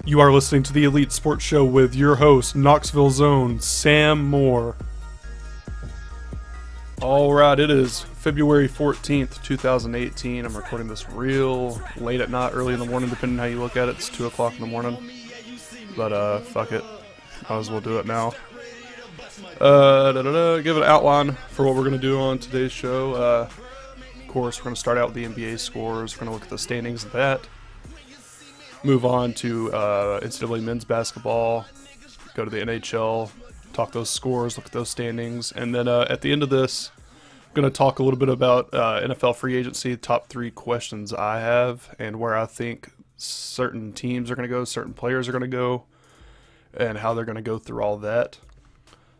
You are listening to the Elite Sports Show with your host, Knoxville's own Sam Moore. Alright, it is February 14th, 2018. I'm recording this real late at night, early in the morning, depending on how you look at it. It's 2 o'clock in the morning. But, fuck it. Might as well do it now. Give an outline for what we're going to do on today's show. Of course, we're going to start out with the NBA scores. We're going to look at the standings of that. Move on to NCAA men's basketball, go to the NHL, talk those scores, look at those standings, and then at the end of this, I'm going to talk a little bit about NFL free agency, top 3 questions I have, and where I think certain teams are going to go, certain players are going to go, and how they're going to go through all that.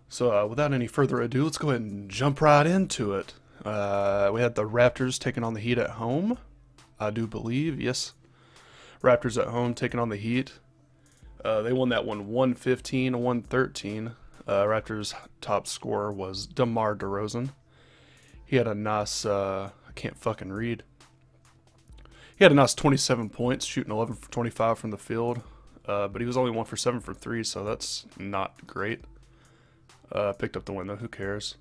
So without any further ado, let's go ahead and jump right into it. We had the Raptors taking on the Heat at home, I do believe, yes. Raptors at home taking on the Heat. They won that one 115-113. Raptors' top scorer was DeMar DeRozan. He had a nice, I can't fucking read. He had a nice 27 points, shooting 11 for 25 from the field. But he was only 1 for 7 for 3, so that's not great. Picked up the win though, who cares?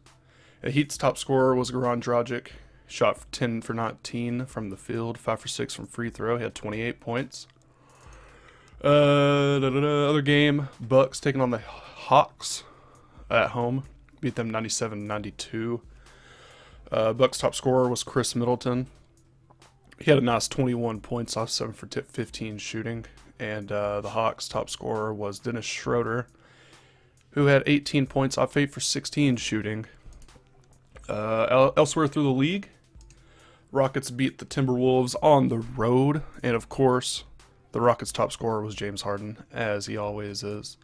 The Heat's top scorer was Goran Dragic. Shot 10 for 19 from the field, 5 for 6 from free throw. He had 28 points. Other game, Bucks taking on the Hawks at home. Beat them 97-92. Bucks top scorer was Chris Middleton. He had a nice 21 points off 7 for 15 shooting. And the Hawks top scorer was Dennis Schroeder, who had 18 points off 8 for 16 shooting. Elsewhere through the league, Rockets beat the Timberwolves on the road, and of course, the Rockets' top scorer was James Harden, as he always is.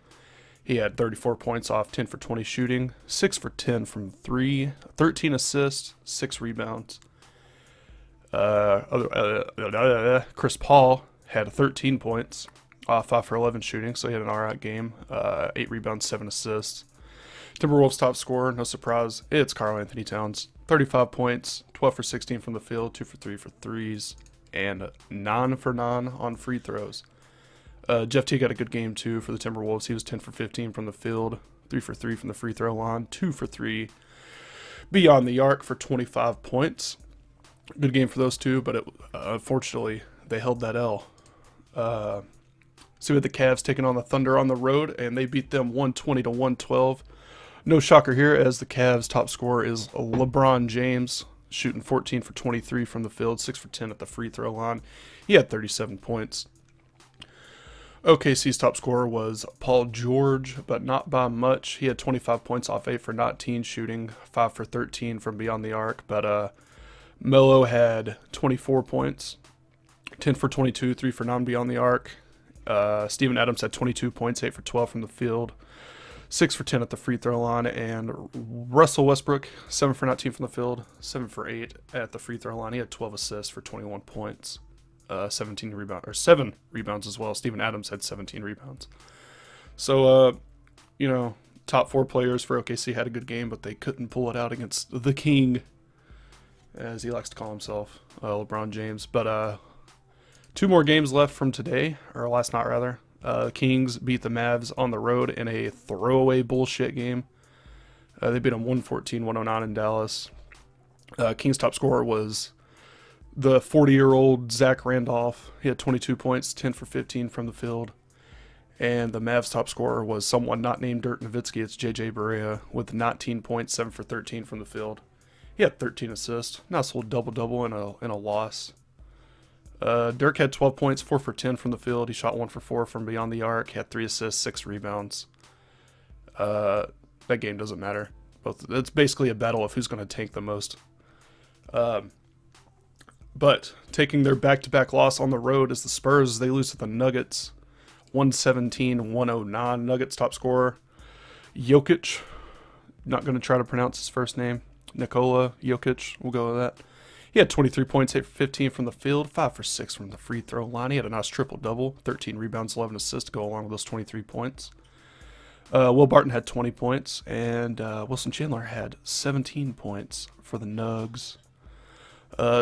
He had 34 points off 10 for 20 shooting, 6 for 10 from 3, 13 assists, 6 rebounds. Chris Paul had 13 points off 5 for 11 shooting, so he had an alright game, 8 rebounds, 7 assists. Timberwolves top scorer, no surprise, it's Karl Anthony Towns. 35 points, 12 for 16 from the field, 2 for 3 for threes, and 9 for 9 on free throws. Jeff Teague had a good game too for the Timberwolves. He was 10 for 15 from the field, 3 for 3 from the free throw line, 2 for 3 beyond the arc for 25 points. Good game for those two, but unfortunately they held that L. So we had the Cavs taking on the Thunder on the road, and they beat them 120-112. No shocker here, as the Cavs' top scorer is LeBron James, shooting 14 for 23 from the field, 6 for 10 at the free throw line. He had 37 points. OKC's top scorer was Paul George, but not by much. He had 25 points off 8 for 19 shooting, 5 for 13 from beyond the arc. But Melo had 24 points, 10 for 22, 3 for 9 beyond the arc. Steven Adams had 22 points, 8 for 12 from the field, 6 for 10 at the free throw line, and Russell Westbrook, 7 for 19 from the field, 7 for 8 at the free throw line. He had 12 assists for 21 points, 7 rebounds as well. Steven Adams had 17 rebounds. So, top 4 players for OKC had a good game, but they couldn't pull it out against the King, as he likes to call himself, LeBron James. But 2 more games left from today, or last night rather. The Kings beat the Mavs on the road in a throwaway bullshit game. They beat them 114-109 in Dallas. Kings' top scorer was the 40-year-old Zach Randolph. He had 22 points, 10 for 15 from the field. And the Mavs' top scorer was someone not named Dirk Nowitzki. It's JJ Barea with 19 points, 7 for 13 from the field. He had 13 assists. Nice little double-double in a loss. Dirk had 12 points, 4 for 10 from the field. He shot 1 for 4 from beyond the arc. He had 3 assists, 6 rebounds. That game doesn't matter. It's basically a battle of who's going to tank the most. But taking their back-to-back loss on the road is the Spurs. They lose to the Nuggets, 117-109. Nuggets top scorer, Jokic. Not going to try to pronounce his first name. Nikola Jokic. We'll go with that. He had 23 points, 8 for 15 from the field, 5 for 6 from the free throw line. He had a nice triple-double, 13 rebounds, 11 assists to go along with those 23 points. Will Barton had 20 points, and Wilson Chandler had 17 points for the Nugs.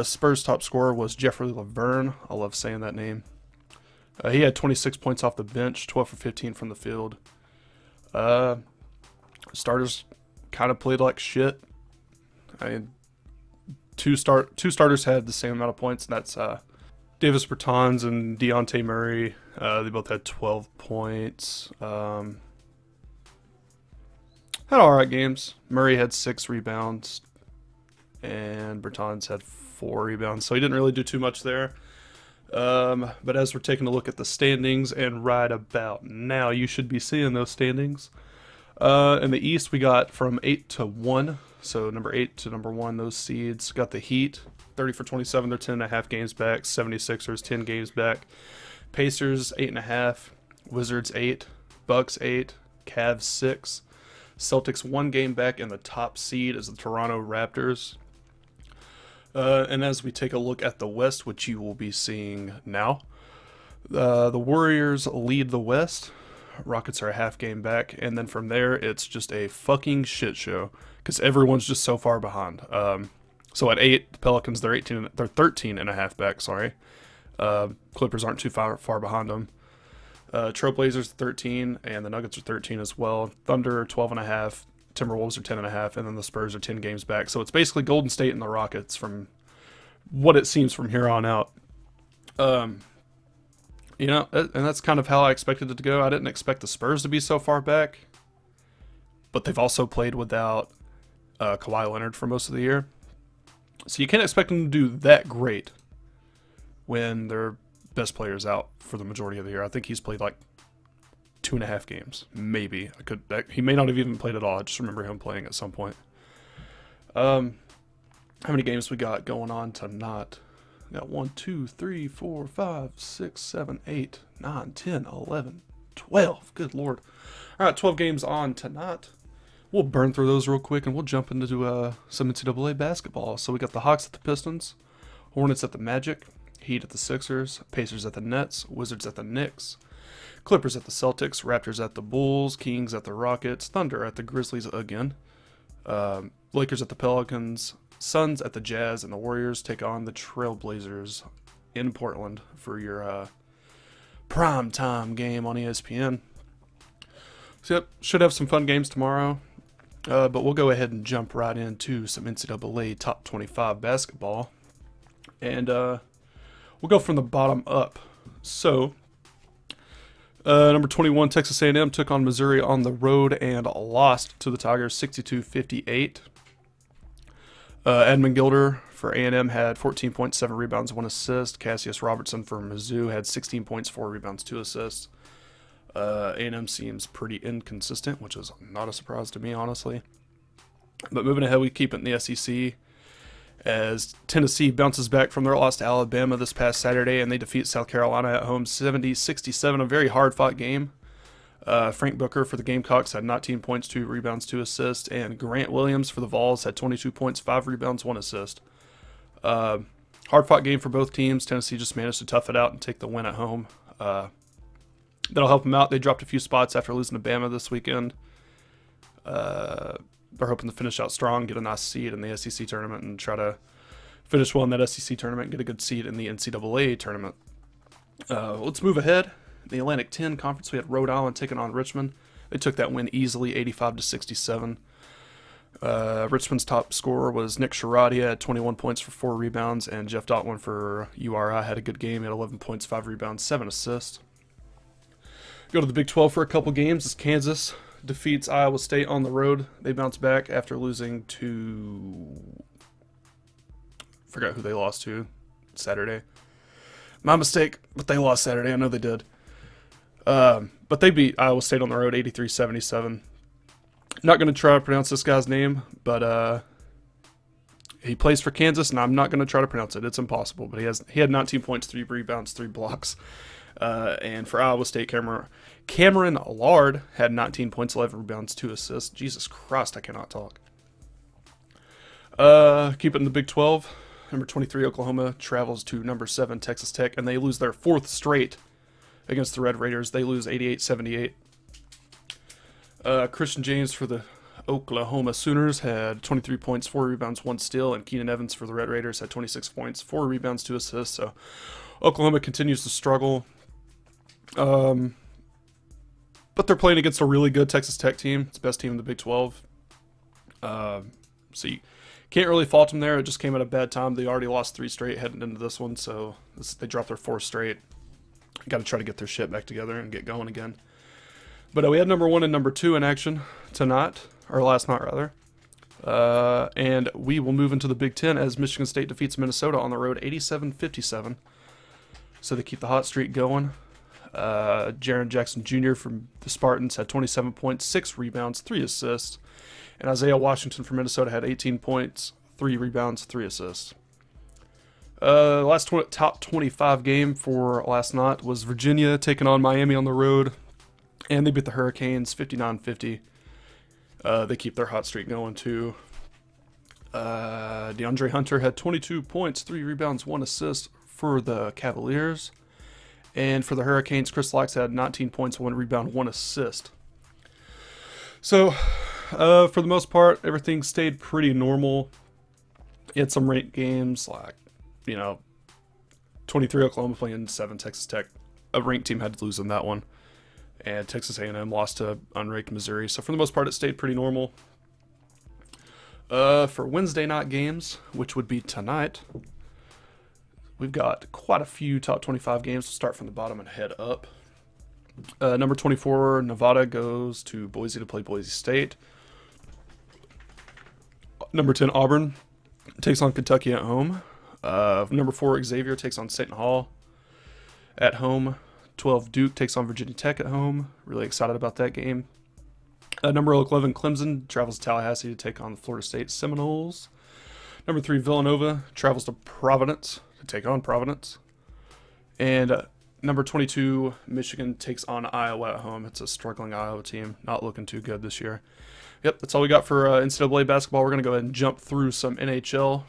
Spurs top scorer was Jeffrey Laverne. I love saying that name. He had 26 points off the bench, 12 for 15 from the field. Starters kind of played like shit. I mean, two starters had the same amount of points, and that's Davis Bertans and Deontay Murray. They both had 12 points. Had alright games. Murray had 6 rebounds, and Bertans had 4 rebounds, so he didn't really do too much there. But as we're taking a look at the standings, and right about now, you should be seeing those standings. In the East, we got from 8 to 1. So number 8 to number 1, those seeds. Got the Heat, 30 for 27. They're 10.5 games back. 76ers, 10 games back. Pacers, 8.5. Wizards, 8. Bucks, 8. Cavs, 6. Celtics, 1 game back, and the top seed is the Toronto Raptors. And as we take a look at the West, which you will be seeing now, the Warriors lead the West. Rockets are a half game back, and then from there, it's just a fucking shit show because everyone's just so far behind. So at 8, the Pelicans, they're 13 and a half back. Sorry, Clippers aren't too far behind them. Trailblazers 13, and the Nuggets are 13 as well. Thunder 12 and a half. Timberwolves are 10 and a half, and then the Spurs are 10 games back. So it's basically Golden State and the Rockets from what it seems from here on out. You know, and that's kind of how I expected it to go. I didn't expect the Spurs to be so far back, but they've also played without Kawhi Leonard for most of the year. So you can't expect them to do that great when their best player's out for the majority of the year. I think he's played like 2.5 games, maybe. He may not have even played at all. I just remember him playing at some point. How many games we got going on tonight? We got 1, 2, 3, 4, 5, 6, 7, 8, 9, 10, 11, 12. Good lord. All right, 12 games on tonight. We'll burn through those real quick, and we'll jump into some NCAA basketball. So we got the Hawks at the Pistons, Hornets at the Magic, Heat at the Sixers, Pacers at the Nets, Wizards at the Knicks, Clippers at the Celtics, Raptors at the Bulls, Kings at the Rockets, Thunder at the Grizzlies again, Lakers at the Pelicans, Suns at the Jazz, and the Warriors take on the Trailblazers in Portland for your prime time game on ESPN. So yep, should have some fun games tomorrow. But we'll go ahead and jump right into some NCAA Top 25 basketball. And we'll go from the bottom up. So, number 21, Texas A&M took on Missouri on the road and lost to the Tigers 62-58. Edmund Gilder for A&M had 14 points, 7 rebounds, 1 assist. Cassius Robertson for Mizzou had 16 points, 4 rebounds, 2 assists. A&M seems pretty inconsistent, which is not a surprise to me, honestly. But moving ahead, we keep it in the SEC as Tennessee bounces back from their loss to Alabama this past Saturday, and they defeat South Carolina at home 70-67, a very hard-fought game. Frank Booker for the Gamecocks had 19 points, 2 rebounds, 2 assists, and Grant Williams for the Vols had 22 points, 5 rebounds, 1 assist. Hard-fought game for both teams. Tennessee just managed to tough it out and take the win at home. That'll help them out. They dropped a few spots after losing to Bama this weekend. They're hoping to finish out strong, get a nice seed in the SEC tournament, and try to finish well in that SEC tournament and get a good seed in the NCAA tournament. Let's move ahead. In the Atlantic 10 Conference, we had Rhode Island taking on Richmond. They took that win easily, 85-67. Richmond's top scorer was Nick Sherrod. He had 21 points for 4 rebounds, and Jeff Dotwin for URI had a good game. He had 11 points, 5 rebounds, 7 assists. Go to the Big 12 for a couple games as Kansas defeats Iowa State on the road. They bounce back after losing to... I forgot who they lost to Saturday. My mistake, but they lost Saturday. I know they did. But they beat Iowa State on the road 83-77. Not going to try to pronounce this guy's name, but he plays for Kansas, and I'm not going to try to pronounce it. It's impossible. But he had 19 points, 3 rebounds, 3 blocks. And for Iowa State, Cameron Allard had 19 points, 11 rebounds, 2 assists. Jesus Christ, I cannot talk. Keep it in the Big 12. Number 23, Oklahoma, travels to number 7, Texas Tech, and they lose their 4th straight against the Red Raiders. They lose 88-78. Christian James for the Oklahoma Sooners had 23 points, 4 rebounds, 1 steal, and Keenan Evans for the Red Raiders had 26 points, 4 rebounds, 2 assists. So Oklahoma continues to struggle. But they're playing against a really good Texas Tech team. It's the best team in the Big 12. So you can't really fault them there. It just came at a bad time. They already lost 3 straight heading into this one, so they dropped their 4th straight. Got to try to get their shit back together and get going again. But we had number 1 and number 2 in action tonight, or last night rather. And we will move into the Big Ten as Michigan State defeats Minnesota on the road 87-57. So they keep the hot streak going. Jaren Jackson Jr. from the Spartans had 27 points, 6 rebounds, 3 assists. And Isaiah Washington from Minnesota had 18 points, 3 rebounds, 3 assists. Top 25 game for last night was Virginia taking on Miami on the road. And they beat the Hurricanes 59-50. They keep their hot streak going too. DeAndre Hunter had 22 points, 3 rebounds, 1 assist for the Cavaliers. And for the Hurricanes, Chris Lax had 19 points, 1 rebound, 1 assist. So, for the most part, everything stayed pretty normal. You had some ranked games like, 23 Oklahoma playing 7 Texas Tech. A ranked team had to lose in that one. And Texas A&M lost to unranked Missouri. So for the most part, it stayed pretty normal. For Wednesday night games, which would be tonight, we've got quite a few top 25 games. We'll start from the bottom and head up. Number 24, Nevada goes to Boise to play Boise State. Number 10, Auburn takes on Kentucky at home. Number 4, Xavier takes on Seton Hall at home. 12, Duke takes on Virginia Tech at home. Really excited about that game. Number 11, Clemson travels to Tallahassee to take on the Florida State Seminoles. Number 3, Villanova travels to Providence to take on Providence. And number 22, Michigan takes on Iowa at home. It's a struggling Iowa team. Not looking too good this year. Yep, that's all we got for NCAA basketball. We're going to go ahead and jump through some NHL.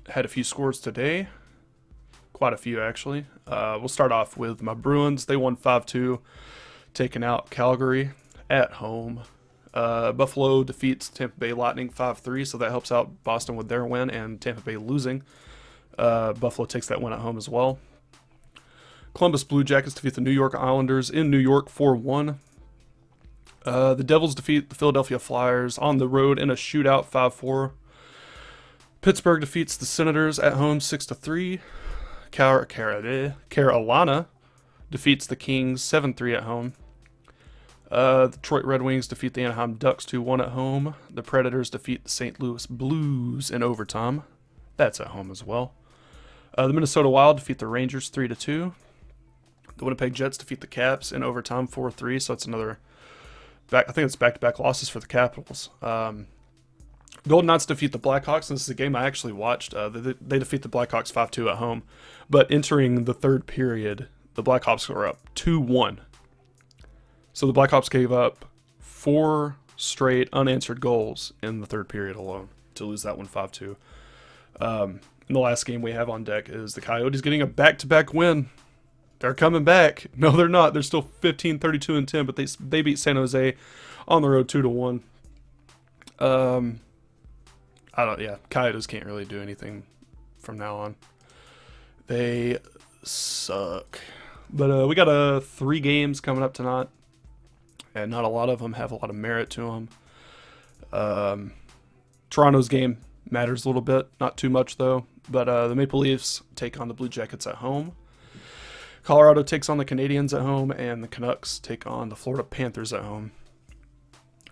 Had a few scores today. Quite a few, actually. We'll start off with my Bruins. They won 5-2, taking out Calgary at home. Buffalo defeats Tampa Bay Lightning 5-3, so that helps out Boston with their win and Tampa Bay losing. Buffalo takes that win at home as well. Columbus Blue Jackets defeat the New York Islanders in New York 4-1. The Devils defeat the Philadelphia Flyers on the road in a shootout 5-4. Pittsburgh defeats the Senators at home 6-3. Carolina defeats the Kings 7-3 at home. The Detroit Red Wings defeat the Anaheim Ducks 2-1 at home. The Predators defeat the St. Louis Blues in overtime. That's at home as well. The Minnesota Wild defeat the Rangers 3-2. The Winnipeg Jets defeat the Caps in overtime 4-3. So it's another I think it's back-to-back losses for the Capitals. Golden Knights defeat the Blackhawks. This is a game I actually watched. They defeat the Blackhawks 5-2 at home. But entering the third period, the Blackhawks were up 2-1. So the Blackhawks gave up 4 straight unanswered goals in the third period alone to lose that one 5-2. And the last game we have on deck is the Coyotes getting a back-to-back win. They're coming back. No, they're not. They're still 15-32-10, but they beat San Jose on the road 2-1. Coyotes can't really do anything from now on. They suck. But we got 3 games coming up tonight, and not a lot of them have a lot of merit to them. Toronto's game matters a little bit, not too much though. But the Maple Leafs take on the Blue Jackets at home. Colorado takes on the Canadiens at home, and the Canucks take on the Florida Panthers at home.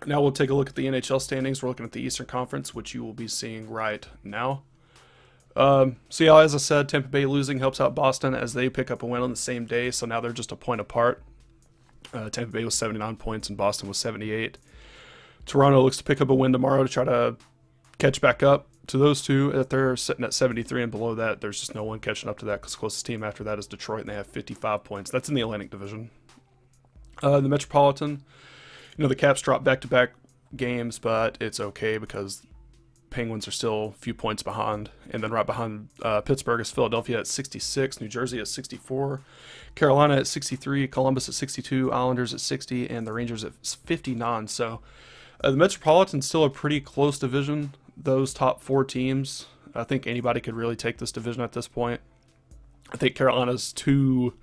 Now we'll take a look at the NHL standings. We're looking at the Eastern Conference, which you will be seeing right now. As I said, Tampa Bay losing helps out Boston as they pick up a win on the same day, so now they're just a point apart. Tampa Bay was 79 points and Boston was 78. Toronto looks to pick up a win tomorrow to try to catch back up to those two. If they're sitting at 73 and below that, there's just no one catching up to that because the closest team after that is Detroit, and they have 55 points. That's in the Atlantic Division. The Metropolitan, the Caps dropped back-to-back games, but it's okay because Penguins are still a few points behind. And then right behind Pittsburgh is Philadelphia at 66, New Jersey at 64, Carolina at 63, Columbus at 62, Islanders at 60, and the Rangers at 59. So the Metropolitan's still a pretty close division. Those top 4 teams, I think anybody could really take this division at this point. I think Carolina's too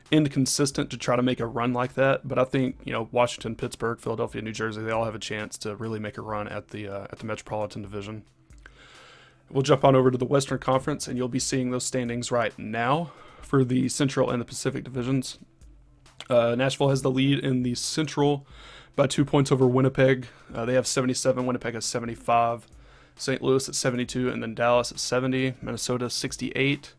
inconsistent to try to make a run like that. But I think, Washington, Pittsburgh, Philadelphia, New Jersey, they all have a chance to really make a run at the Metropolitan Division. We'll jump on over to the Western Conference, and you'll be seeing those standings right now for the Central and the Pacific divisions. Nashville has the lead in the Central by 2 points over Winnipeg. They have 77. Winnipeg has 75. St. Louis at 72, and then Dallas at 70. Minnesota 68.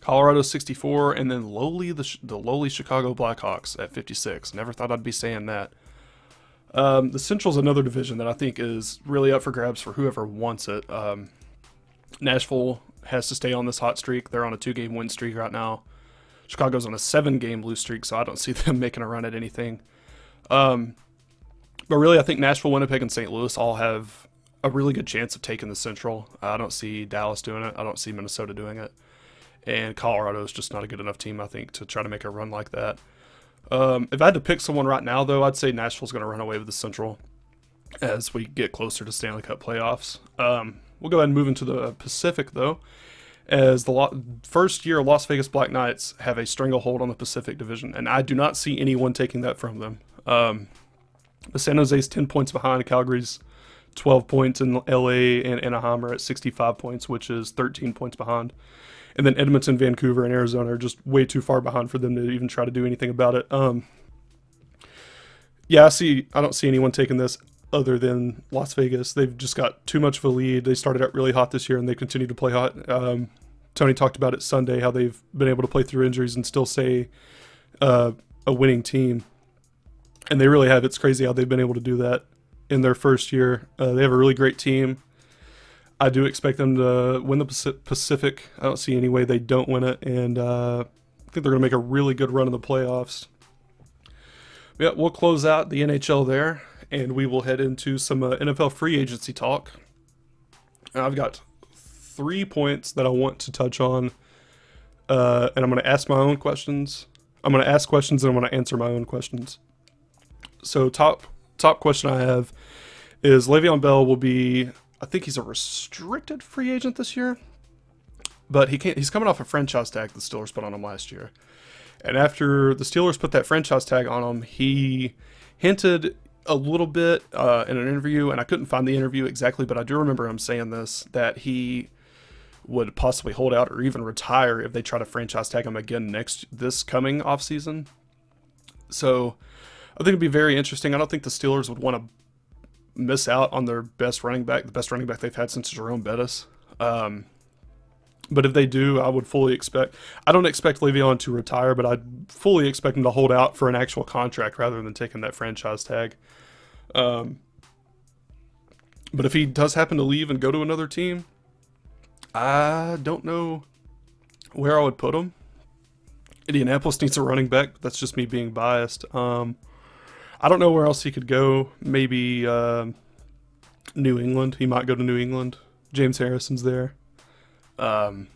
Colorado 64, and then the lowly Chicago Blackhawks at 56. Never thought I'd be saying that. The Central's another division that I think is really up for grabs for whoever wants it. Nashville has to stay on this hot streak. They're on a 2-game win streak right now. Chicago's on a 7-game lose streak, so I don't see them making a run at anything. But really, I think Nashville, Winnipeg, and St. Louis all have a really good chance of taking the Central. I don't see Dallas doing it. I don't see Minnesota doing it. And Colorado is just not a good enough team, I think, to try to make a run like that. If I had to pick someone right now, though, I'd say Nashville's going to run away with the Central as we get closer to Stanley Cup playoffs. We'll go ahead and move into the Pacific, though, as the first year Las Vegas Black Knights have a stranglehold on the Pacific Division, and I do not see anyone taking that from them. The San Jose's 10 points behind. Calgary's 12 points, in LA and Anaheim are at 65 points, which is 13 points behind. And then Edmonton, Vancouver, and Arizona are just way too far behind for them to even try to do anything about it. I don't see anyone taking this other than Las Vegas. They've just got too much of a lead. They started out really hot this year, and they continue to play hot. Tony talked about it Sunday, how they've been able to play through injuries and still say a winning team. And they really have. It's crazy how they've been able to do that in their first year. They have a really great team. I do expect them to win the Pacific. I don't see any way they don't win it, and I think they're going to make a really good run in the playoffs. Yeah, we'll close out the NHL there, and we will head into some NFL free agency talk. I've got 3 points that I want to touch on, and I'm going to ask my own questions. I'm going to ask questions, and I'm going to answer my own questions. So top question I have is Le'Veon Bell will be, I think he's a restricted free agent this year, but he's coming off a franchise tag the Steelers put on him last year. And after the Steelers put that franchise tag on him, he hinted a little bit in an interview, and I couldn't find the interview exactly, but I do remember him saying that he would possibly hold out or even retire if they try to franchise tag him again this coming offseason. So I think it'd be very interesting. I don't think the Steelers would want to miss out on their best running back, the best running back they've had since Jerome Bettis. But if they do, I would fully expect, I don't expect Le'Veon to retire, but I'd fully expect him to hold out for an actual contract rather than taking that franchise tag. But if he does happen to leave and go to another team, I don't know where I would put him. Indianapolis needs a running back, but that's just me being biased. I don't know where else he could go. Maybe New England. He might go to New England. James Harrison's there. But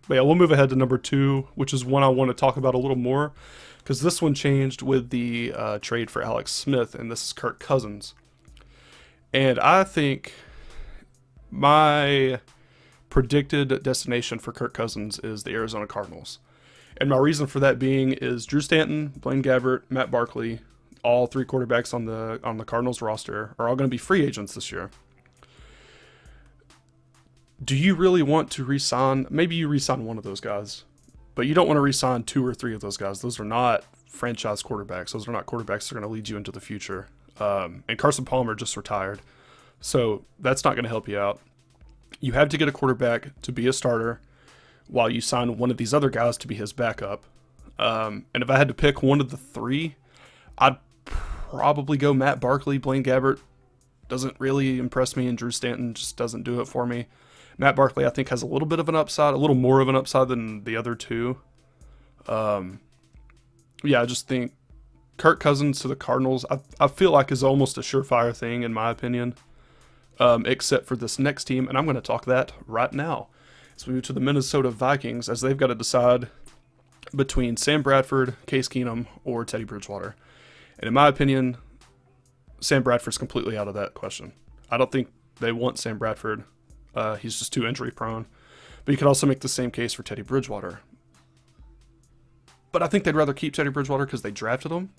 yeah, we'll move ahead to number 2, which is one I want to talk about a little more, because this one changed with the trade for Alex Smith, and this is Kirk Cousins. And I think my predicted destination for Kirk Cousins is the Arizona Cardinals. And my reason for that being is Drew Stanton, Blaine Gabbert, Matt Barkley, all 3 quarterbacks on the Cardinals roster are all going to be free agents this year. Do you really want to re-sign? Maybe you re-sign one of those guys, but you don't want to re-sign 2 or 3 of those guys. Those are not franchise quarterbacks. Those are not quarterbacks that are going to lead you into the future. And Carson Palmer just retired, so that's not going to help you out. You have to get a quarterback to be a starter while you sign one of these other guys to be his backup. And if I had to pick one of the 3, I'd probably go Matt Barkley. Blaine Gabbert doesn't really impress me, and Drew Stanton just doesn't do it for me. Matt Barkley, I think, has a little bit of an upside, a little more of an upside than the other 2. I just think Kirk Cousins to the Cardinals, I feel like is almost a surefire thing, in my opinion, except for this next team, and I'm going to talk that right now. As we move to the Minnesota Vikings, as they've got to decide between Sam Bradford, Case Keenum, or Teddy Bridgewater. And in my opinion, Sam Bradford's completely out of that question. I don't think they want Sam Bradford. He's just too injury prone. But you could also make the same case for Teddy Bridgewater. But I think they'd rather keep Teddy Bridgewater because they drafted him,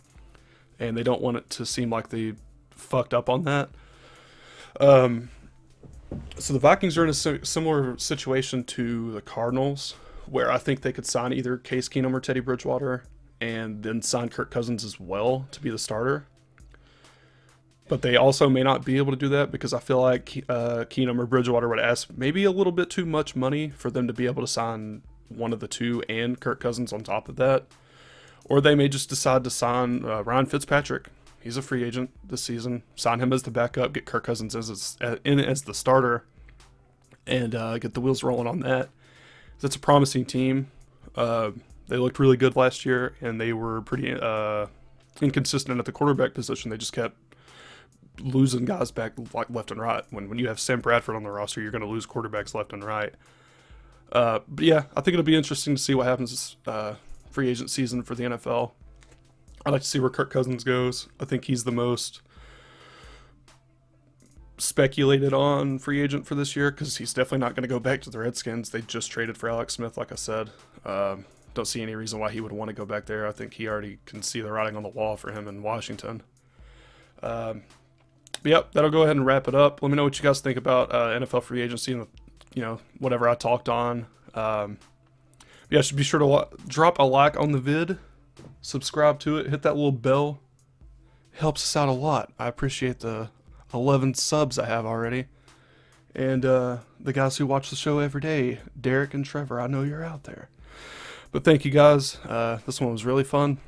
and they don't want it to seem like they fucked up on that. So the Vikings are in a similar situation to the Cardinals, where I think they could sign either Case Keenum or Teddy Bridgewater, and then sign Kirk Cousins as well to be the starter. But they also may not be able to do that because I feel like Keenum or Bridgewater would ask maybe a little bit too much money for them to be able to sign one of the two and Kirk Cousins on top of that. Or they may just decide to sign Ryan Fitzpatrick. He's a free agent this season. Sign him as the backup, get Kirk Cousins as the starter, and get the wheels rolling on that. That's a promising team. They looked really good last year, and they were pretty inconsistent at the quarterback position. They just kept losing guys back like left and right. When you have Sam Bradford on the roster, you're going to lose quarterbacks left and right. But yeah, I think it'll be interesting to see what happens this free agent season for the NFL. I'd like to see where Kirk Cousins goes. I think he's the most speculated on free agent for this year because he's definitely not going to go back to the Redskins. They just traded for Alex Smith, like I said. Don't see any reason why he would want to go back there. I think he already can see the writing on the wall for him in Washington. But yep, that'll go ahead and wrap it up. Let me know what you guys think about NFL free agency and whatever I talked on. Yeah, should be sure to drop a like on the vid, subscribe to it, hit that little bell. Helps us out a lot. I appreciate the 11 subs I have already. And the guys who watch the show every day, Derek and Trevor, I know you're out there. But thank you guys. This one was really fun.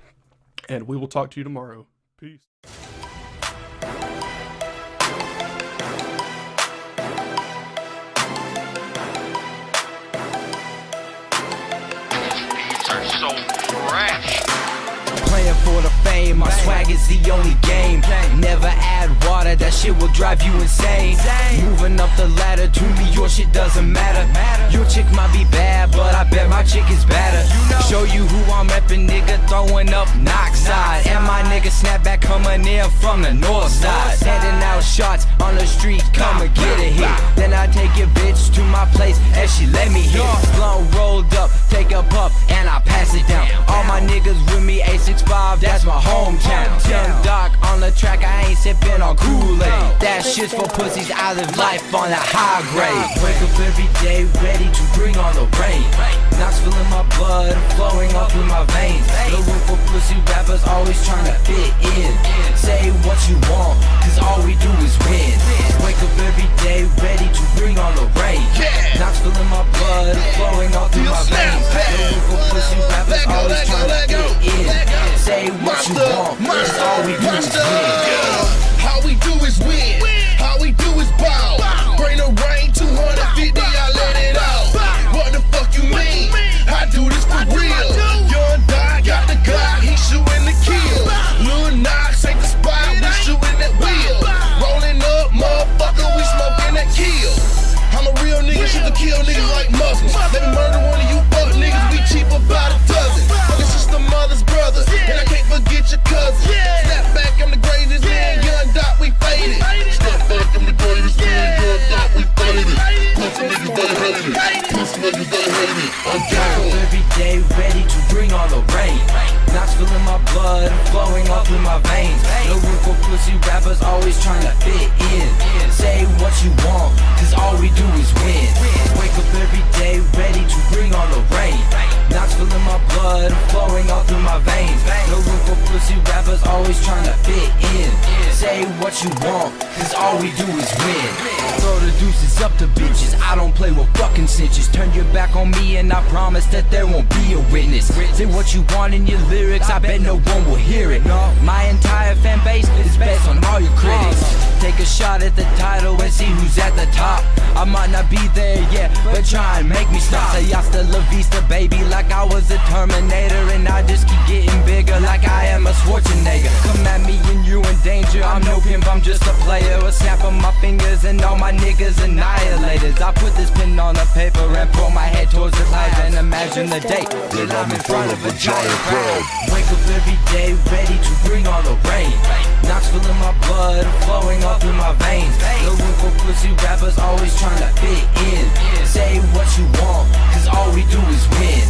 And we will talk to you tomorrow. Peace. So fresh. Playing for the fame, my swag is the only game. Never add water, that shit will drive you insane. Moving up the ladder, to me your shit doesn't matter. Your chick might be bad, but I bet my chick is better. Show you who I'm reppin', nigga, throwing up Knoxside. And my nigga Snapback coming in from the north side. Sending out shots on the street, come and get a hit. Then I take your bitch to my place and she let me hit. Blunt rolled up, take a puff and I pass it down. All my niggas with me, 865, that's my hometown. Young Doc on the track, I ain't sippin' on Kool-Aid. That shit's for pussies, I live life on a high grade. Wake up every day ready to bring on the rain. Knoxville in my blood, flowing up through my veins. No room for pussy rappers, always trying to fit in. Say what you want, cause all we do is win. Wake up every day ready to bring on the rain. Knoxville in my blood, flowing up through my veins. No room for pussy rappers, always trying to fit in. Say what you want, cause all we do is win. How we do is win. How we do is ball. Bring the rain, 250, I let it out. What the fuck you mean? I do this for real. Young Doc got the Glock, he shooting the kill. Lil Knox ain't the spot, we shooting that wheel. Rolling up, motherfucker, we smoking that kill. I'm a real nigga, shoot to kill niggas like Muslims. Let me murder one of you fuck niggas, we cheap about a dozen. Fucking sister, mother's brother, and I can't forget your cousin. Snap back, I'm the greatest man, Young Doc, we faded. Snap back, I'm the greatest man, Young Doc, we faded. Pussy niggas, they hate it. Pussy niggas, they hate it. I'm down. Every day ready to bring on the rain. Knoxville in my blood, flowing all through my veins. No room for pussy rappers, always trying to fit in. Say what you want, cause all we do is win. Wake up every day ready to bring on the rain. Knoxville in my blood, flowing all through my veins. No room for pussy rappers, always trying to fit in. Say what you want, cause all we do is win. Throw the deuces up to bitches, I don't play with fucking cinches. Turn your back on me and I promise that there won't be a witness. Say what you want in your lyrics, I bet no one will hear it. My entire fan base is based on all your critics. Take a shot at the title and see who's at the top. I might not be there yet, but try and make me stop. Say hasta la vista, baby, like I was a Terminator. And I just keep getting bigger like I am a Schwarzenegger. Come at me and you in danger, manager, I'm no pimp, I'm just a player. A snap of my fingers and all my niggas annihilators. I put this pen on the paper and pull my head towards the clouds and imagine the day that I'm in front of a giant crowd. Wake up every day ready to bring all the rain. Knoxville in my blood, flowing all through my veins. No room for pussy rappers always trying to fit in. Say what you want, cause all we do is win.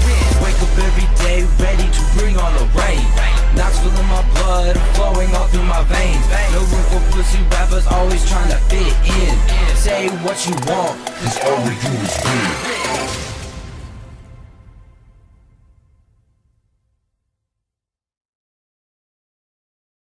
Wake up every day ready to bring all the rain. Knoxville in my blood, flowing all through my veins. No room for pussy rappers always trying to fit in. Say what you want, cause all we do is win.